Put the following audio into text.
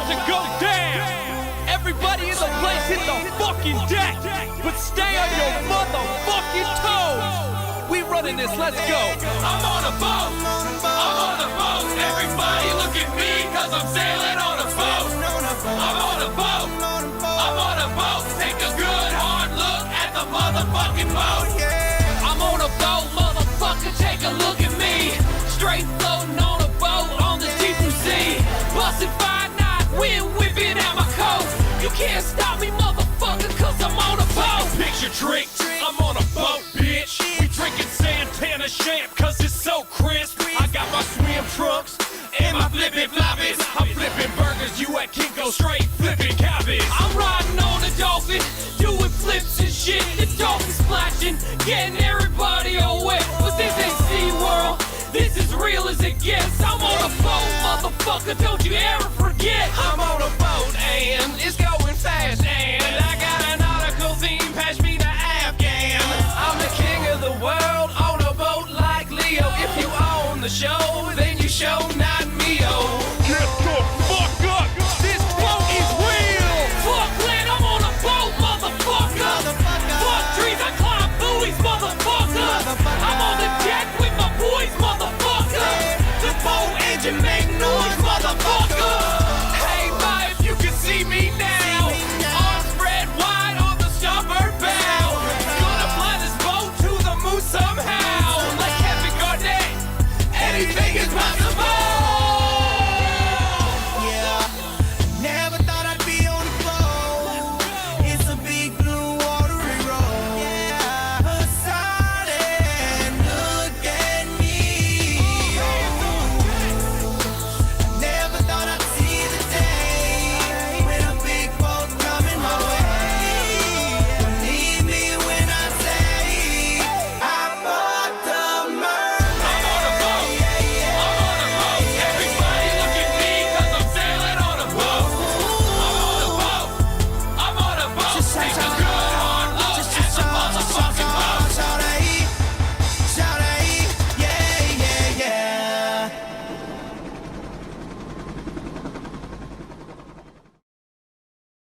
about to go down. Everybody in the place hit the fucking deck, but stay on your motherfucking toes. We running this, let's go. I'm on a boat, I'm on a boat. Everybody look at me, cause I'm sailing on a boat. I'm on a boat, I'm on a boat. Take a good hard look at the motherfucking boat. I'm on a boat, motherfucker, take a look at me. Straight floating on a boat on the deep blue sea. Bustin' 5-9, wind whipping out my coat. You can't stop me, motherfucker, cause I'm on a boat. Picture trick, I'm on a boat, bitch. We drinking Santana champ, cause it's so crisp. I got my swim trunks and my flippin' floppies. I'm flipping burgers, you at Kinko, straight flipping cabbage. I'm riding on a dolphin, doing flips and shit. The dolphin splashing, getting everybody all wet. But this ain't SeaWorld, this is real as it gets. I'm on a boat, motherfucker, don't you ever forget. I'm on a boat and it's going fast, and I got an nautical theme, pass me the Afghan. I'm the king of the world on a boat like Leo. If you own the show, then you show